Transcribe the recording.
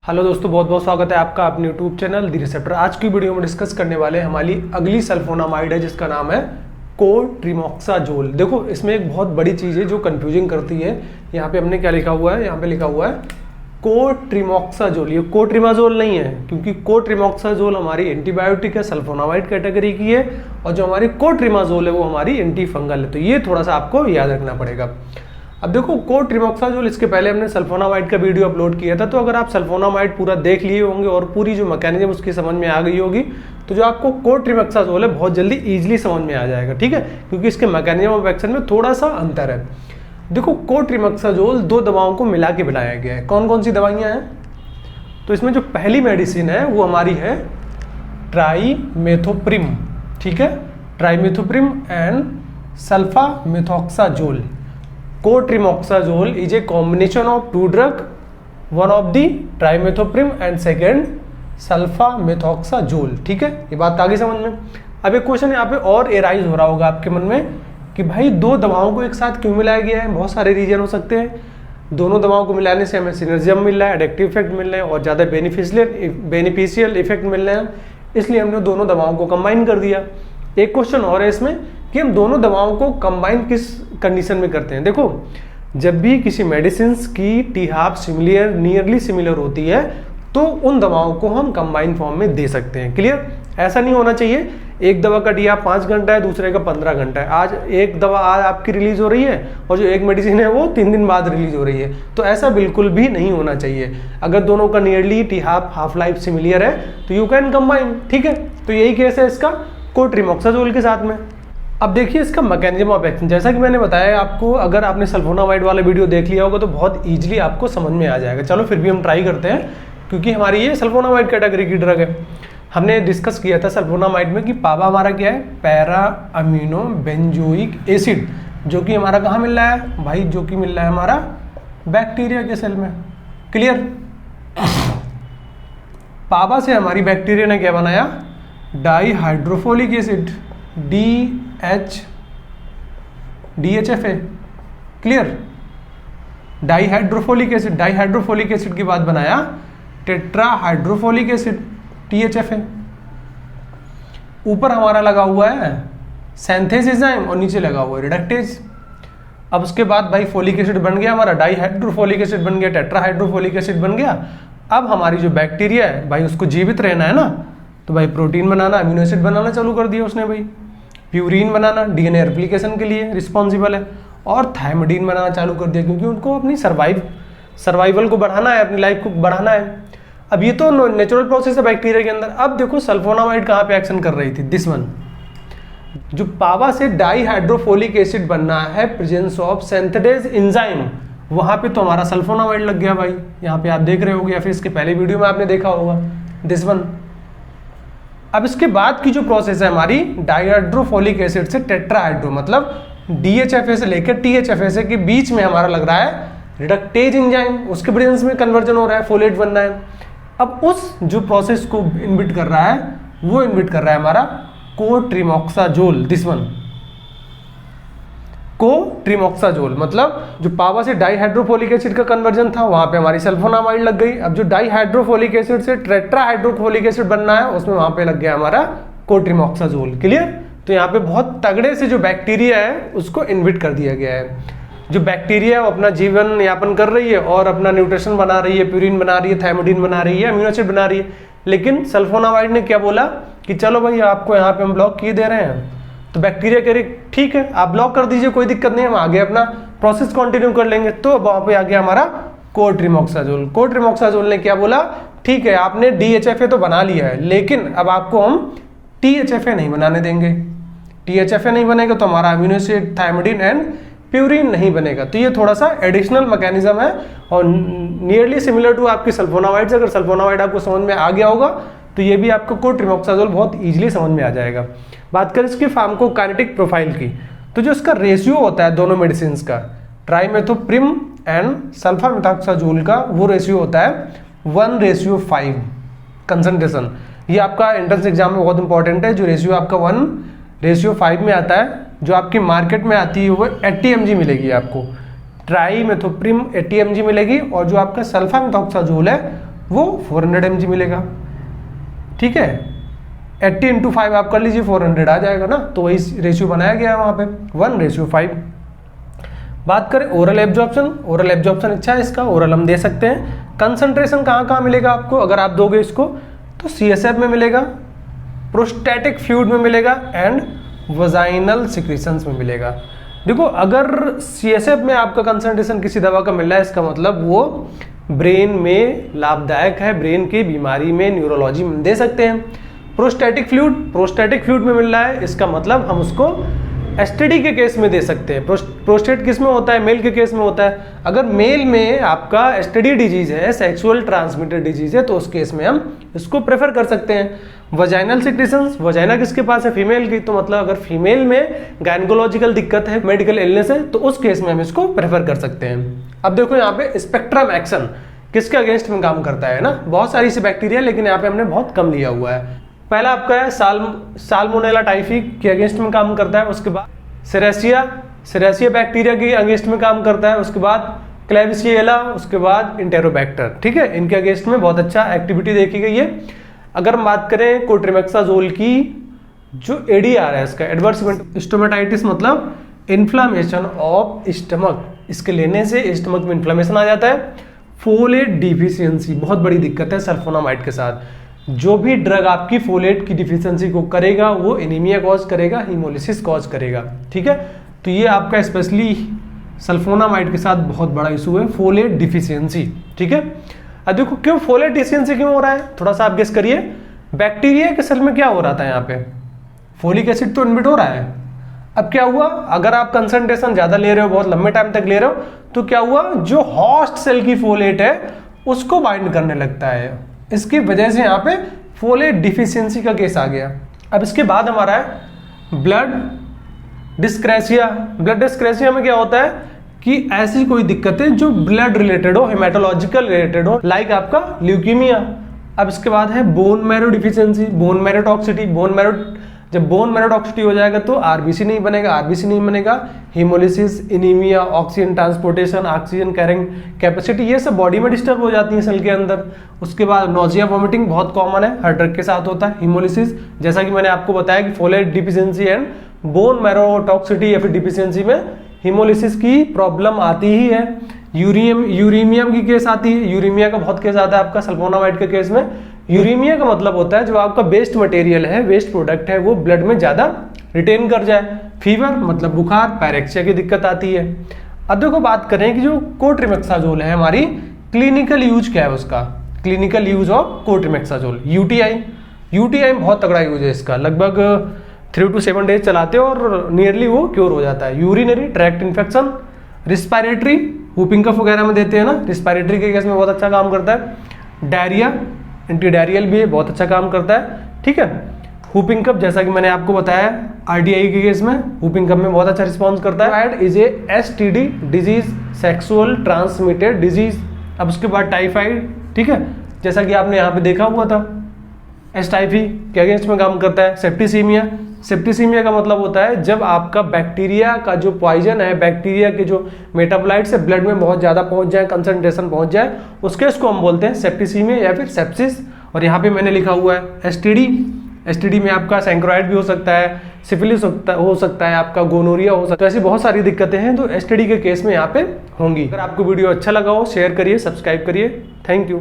Hello दोस्तों, बहुत बहुत स्वागत है आपका अपने यूट्यूब चैनल दी रिसेप्टर। आज की वीडियो में डिस्कस करने वाले हैं हमारी अगली सल्फोनामाइड है जिसका नाम है कोट्रिमोक्साजोल। देखो, इसमें एक बहुत बड़ी चीज़ है जो कंफ्यूजिंग करती है। यहाँ पे हमने क्या लिखा हुआ है, यहाँ पे लिखा हुआ है कोट्रिमोक्साजोल। ये कोट्रिमाजोल नहीं है, क्योंकि कोट्रिमोक्साजोल हमारी एंटीबायोटिक है, सल्फोनामाइड कैटेगरी की है, और जो हमारी कोट्रिमाजोल है वो हमारी एंटी फंगल है। तो ये थोड़ा सा आपको याद रखना पड़ेगा। अब देखो, कोट्रिमोक्साजोल, इसके पहले हमने सल्फोनामाइड का वीडियो अपलोड किया था, तो अगर आप सल्फोनामाइड पूरा देख लिए होंगे और पूरी जो मैकेनिज्म उसकी समझ में आ गई होगी, तो जो आपको कोट्रिमोक्साजोल है बहुत जल्दी इजीली समझ में आ जाएगा। ठीक है, क्योंकि इसके मैकेनिज्म ऑफ एक्शन में थोड़ा सा अंतर है। देखो, कोट्रिमोक्साजोल दो दवाओं को मिला के बनाया गया है। कौन कौन सी दवाइयाँ हैं? तो इसमें जो पहली मेडिसिन है वो हमारी है ट्राइमेथोप्रिम। ठीक है, trimethoprim and sulfamethoxazole. Cotrimoxazole is a combination of two drug, one of the trimethoprim and second sulfamethoxazole. ठीक है, ये बात आ गई समझ में। अब एक क्वेश्चन यहाँ पे और एराइज हो रहा होगा आपके मन में कि भाई दो दवाओं को एक साथ क्यों मिलाया गया है? बहुत सारे रीजन हो सकते हैं। दोनों दवाओं को मिलाने से हमें सिनर्जियम मिल रहा है, एडिक्टिव इफेक्ट मिल रहे हैं और ज़्यादा बेनिफिशियल इफेक्ट मिल रहे हैं, इसलिए हमने दोनों दवाओं को कंबाइन कर दिया। एक क्वेश्चन और है इसमें कि हम दोनों दवाओं को कंबाइन किस कंडीशन में करते हैं। देखो, जब भी किसी मेडिसिन की T half similar nearly similar होती है तो उन दवाओं को हम कंबाइन फॉर्म में दे सकते हैं। क्लियर? ऐसा नहीं होना चाहिए एक दवा का डी हाफ 5 घंटा है, दूसरे का 15 घंटा है। आज एक दवा आज आपकी रिलीज हो रही है और जो एक मेडिसिन है वो 3 दिन बाद रिलीज हो रही है, तो ऐसा बिल्कुल भी नहीं होना चाहिए। अगर दोनों का nearly T half life similar है तो यू कैन कंबाइन। ठीक है, तो यही केस है इसका कोट्रिमोक्साजोल के साथ में। अब देखिए इसका मैकेनिज्म ऑफ एक्शन, जैसा कि मैंने बताया आपको, अगर आपने सल्फोनामाइड वाला वीडियो देख लिया होगा तो बहुत इजीली आपको समझ में आ जाएगा। चलो फिर भी हम ट्राई करते हैं, क्योंकि हमारी ये सल्फोनामाइड कैटेगरी की ड्रग है। हमने डिस्कस किया था सल्फोनामाइड में कि पाबा हमारा क्या है, पैरा अमीनो बेंजोइक एसिड, जो कि हमारा कहाँ मिल रहा है भाई? जो कि मिल रहा है हमारा बैक्टीरिया के सेल में। क्लियर? पाबा से हमारी बैक्टीरिया ने क्या बनाया? डाईहाइड्रोफोलिक एसिड, DHFA। क्लियर? डाईहाइड्रोफोलिक एसिड के बाद बनाया टेट्राहाइड्रोफोलिक एसिड, THFA। ऊपर हमारा लगा हुआ है सिंथेस एंजाइम और नीचे लगा हुआ है रिडक्टेज। अब उसके बाद भाई फोलिक एसिड बन गया हमारा, डाईहाइड्रोफोलिक एसिड बन गया, टेट्राहाइड्रोफोलिक एसिड बन गया। अब हमारी जो बैक्टीरिया है भाई, उसको जीवित रहना है ना, तो भाई प्रोटीन बनाना, अमीनो एसिड बनाना चालू कर दिया उसने भाई। प्यूरिन बनाना डीएनए रेप्लिकेशन के लिए रिस्पॉन्सिबल है, और थायमिडीन बनाना चालू कर दिया, क्योंकि उनको अपनी सर्वाइवल को बढ़ाना है, अपनी लाइफ को बढ़ाना है। अब ये तो नेचुरल प्रोसेस है बैक्टीरिया के अंदर। अब देखो सल्फोनामाइड कहाँ पे एक्शन कर रही थी? दिस वन, जो पावा से डाईहाइड्रोफोलिक एसिड बनना है प्रेजेंस ऑफ सिंथेटेज एंजाइम, वहां पे तो हमारा सल्फोनामाइड लग गया भाई। यहाँ पे आप देख रहे होगे या फिर इसके पहले वीडियो में आपने देखा होगा, दिस वन। अब इसके बाद की जो प्रोसेस है हमारी, डाईहाइड्रोफोलिक एसिड से टेट्राहाइड्रो, मतलब DHFA से लेकर THFA के बीच में हमारा लग रहा है रिडक्टेज एंजाइम, उसके प्रेजेंस में कन्वर्जन हो रहा है, फोलेट बनना है। अब उस जो प्रोसेस को इनहिबिट कर रहा है वो इनहिबिट कर रहा है हमारा कोट्रिमोक्साजोल, दिस वन। कोट्रिमोक्साजोल मतलब जो पावा से डाईहाइड्रोफोलिक एसिड का कन्वर्जन था, वहां पे हमारी सल्फोनामाइड लग गई। अब जो डाईहाइड्रोफोलिक एसिड से टेट्राहाइड्रोफोलिक एसिड बनना है, उसमें वहां पे लग गया हमारा कोट्रिमोक्साजोल। क्लियर? तो यहाँ पे बहुत तगड़े से जो बैक्टीरिया है उसको इनहिबिट कर दिया गया है। जो बैक्टीरिया है वो अपना जीवन यापन कर रही है और अपना न्यूट्रिशन बना रही है, प्यूरिन बना रही है, थायमिडीन बना रही है, अमीनो एसिड बना रही है। लेकिन सल्फोनामाइड ने क्या बोला कि चलो भाई आपको यहाँ पे हम ब्लॉक किए दे रहे हैं, तो बैक्टीरिया कह रही ठीक है आप ब्लॉक कर दीजिए, कोई दिक्कत नहीं, हम आगे अपना प्रोसेस कंटिन्यू कर लेंगे। तो वहां पे आ गया हमारा कोट्रिमोक्साजोल। कोट्रिमोक्साजोल ने क्या बोला? ठीक है, आपने DHFA तो बना लिया है, लेकिन अब आपको हम THFA नहीं बनाने देंगे। THFA नहीं बनेगा तो हमारा अमीनो एसिड, थायमिडीन एंड प्यूरिन नहीं बनेगा। तो ये थोड़ा सा एडिशनल मैकेनिज्म है और नियरली सिमिलर टू आपकी सल्फोनामाइड से। अगर सल्फोनामाइड आपको समझ में आ गया होगा तो ये भी आपको कोट्रिमोक्साजोल बहुत इजीली समझ में आ जाएगा। बात करें इसकी फार्माकोकाइनेटिक प्रोफाइल की, तो जो इसका रेशियो होता है दोनों मेडिसिन का, ट्राइमेथोप्रिम एंड सल्फामेथोक्साजोल का, वो रेशियो होता है 1:5 कंसंट्रेशन। ये आपका एंट्रेंस एग्जाम में बहुत इंपॉर्टेंट है। जो रेशियो आपका 1:5 में आता है, जो आपकी मार्केट में आती है वो 80 mg मिलेगी आपको। ट्राइमेथोप्रिम 80 mg मिलेगी, और जो आपका सल्फामेथोक्साजोल है वो 400 mg मिलेगा। ठीक है, 80 × 5 आप कर लीजिए, 400 आ जाएगा ना, तो वही रेशियो बनाया गया है वहाँ पे 1:5। बात करें ओरल एब्जॉर्प्शन, ओरल एब्जॉर्प्शन अच्छा है इसका, ओरल हम दे सकते हैं। कंसंट्रेशन कहाँ कहाँ मिलेगा आपको अगर आप दोगे इसको, तो CSF में मिलेगा, प्रोस्टैटिक फ्लूइड में मिलेगा एंड वजाइनल सिक्रीशंस में मिलेगा। देखो अगर CSF में आपका कंसंट्रेशन किसी दवा का मिल रहा है, इसका मतलब वो ब्रेन में लाभदायक है, ब्रेन की बीमारी में, न्यूरोलॉजी में दे सकते हैं। प्रोस्टैटिक फ्लूइड में मिल रहा है, इसका मतलब हम उसको STD के केस में दे सकते हैं। प्रोस्टेट किस में होता है, मेल के केस में होता है। अगर मेल में आपका STD डिजीज है, सेक्सुअल ट्रांसमिटेड डिजीज है, तो उस केस में हम इसको प्रेफर कर सकते हैं। वजाइनल सिक्रीशंस, वजाइना किसके पास है, फीमेल की, तो मतलब अगर फीमेल में गायनकोलॉजिकल दिक्कत है, मेडिकल इलनेस है, तो उस केस में हम इसको प्रेफर कर सकते हैं। अब देखो यहाँ पे स्पेक्ट्रम एक्शन किसके अगेंस्ट में काम करता है ना, बहुत सारी सी बैक्टीरिया, लेकिन यहाँ पे हमने बहुत कम लिया हुआ है। पहला आपका है साल्मोनेला टाइफी के अगेंस्ट में काम करता है, उसके बाद सेरेसिया बैक्टीरिया के अगेंस्ट में काम करता है, उसके बाद क्लेबिसिएला, उसके बाद इंटेरोबैक्टर। ठीक है, इनके अगेंस्ट में बहुत अच्छा एक्टिविटी देखी गई है। अगर हम बात करें कोट्रिमेक्साजोल की, जो ADR है इसका, एडवर्स स्टोमेटाइटिस मतलब इन्फ्लामेशन ऑफ स्टमक, इसके लेने से स्टमक में इन्फ्लामेशन आ जाता है। फोलेट डिफिशियंसी बहुत बड़ी दिक्कत है सल्फोनामाइड के साथ। जो भी ड्रग आपकी फोलेट की डिफिशियंसी को करेगा वो एनीमिया कॉज करेगा, हीमोलिसिस कॉज करेगा। ठीक है, तो ये आपका स्पेशली सल्फोनामाइड के साथ बहुत बड़ा इशू है, फोलेट डिफिशियंसी। ठीक है, अब देखो क्यों फोलेट डिफिशियंसी क्यों हो रहा है, थोड़ा सा आप गेस करिए। बैक्टीरिया के सेल में क्या हो रहा था, यहाँ पे फोलिक एसिड तो इनबिट हो रहा है। अब क्या हुआ, अगर आप कंसंट्रेशन ज्यादा ले रहे हो, बहुत लंबे टाइम तक ले रहे हो, तो क्या हुआ, जो होस्ट सेल की फोलेट है उसको बाइंड करने लगता है। इसकी वजह से यहाँ पे फोलेट डिफिशियंसी का केस आ गया। अब इसके बाद हमारा है ब्लड डिस्क्रेसिया। ब्लड डिस्क्रेसिया में क्या होता है कि ऐसी कोई दिक्कतें जो ब्लड रिलेटेड हो, हेमाटोलॉजिकल रिलेटेड हो, लाइक आपका ल्यूकीमिया। अब इसके बाद है bone marrow deficiency, bone marrow toxicity. जब बोन मैरो टॉक्सिटी हो जाएगा तो आरबीसी नहीं बनेगा, haemolysis, anaemia, oxygen transportation, oxygen carrying capacity, ये सब बॉडी में डिस्टर्ब हो जाती है सेल के अंदर। उसके बाद नोजिया वॉमिटिंग बहुत कॉमन है, हर ड्रग के साथ होता है। हीमोलिसिस, जैसा कि मैंने आपको बताया कि folate deficiency and bone marrow toxicity या फिर डिफिशियंसी में हीमोलिसिस की प्रॉब्लम आती ही है। यूरीमिया की केस आती है, यूरीमिया का बहुत केस आता है आपका सल्फोनामाइड के केस में। यूरीमिया का मतलब होता है जो आपका वेस्ट मटेरियल है, वेस्ट प्रोडक्ट है, वो ब्लड में ज्यादा रिटेन कर जाए। फीवर मतलब बुखार, पायरेक्सिया की दिक्कत आती है। अब देखो बात करें कि जो कोट्रिमेक्साजोल है हमारी क्लिनिकल यूज क्या है उसका, क्लिनिकल यूज ऑफ कोट्रिमेक्साजोल। यूटीआई बहुत तगड़ा यूज है इसका, लगभग 3 to 7 डेज चलाते हैं और नियरली वो क्योर हो जाता है। Urinary tract infection, respiratory, whooping cough वगैरह में देते हैं ना, रिस्पायरेटरी के केस में बहुत अच्छा काम करता है। डायरिया, एंटी डायरियल भी बहुत अच्छा काम करता है। ठीक है, वूपिंग कफ जैसा कि मैंने आपको बताया RDI के केस में वूपिंग कफ में बहुत अच्छा रिस्पॉन्स करता है। Typhoid is a STD disease, sexual transmitted disease. अब उसके बाद टाइफाइड, ठीक है, जैसा कि आपने यहाँ पे देखा हुआ था, एस्टाइफी के अगेंस्ट में काम करता है। सेप्टिसीमिया का मतलब होता है जब आपका बैक्टीरिया का जो पॉइजन है, बैक्टीरिया के जो मेटाबोलाइट्स है ब्लड में बहुत ज़्यादा पहुंच जाए, कंसंट्रेशन पहुंच जाए, उस केस को हम बोलते हैं सेप्टिसीमिया या फिर सेप्सिस। और यहाँ पे मैंने लिखा हुआ है एसटीडी में आपका सैंक्रोइड भी हो सकता है, सिफिलिस हो सकता है, आपका गोनोरिया हो सकता है, ऐसी बहुत सारी दिक्कतें हैं तो एसटीडी के केस में यहाँ पे होंगी। अगर आपको वीडियो अच्छा लगा हो शेयर करिए, सब्सक्राइब करिए। Thank you.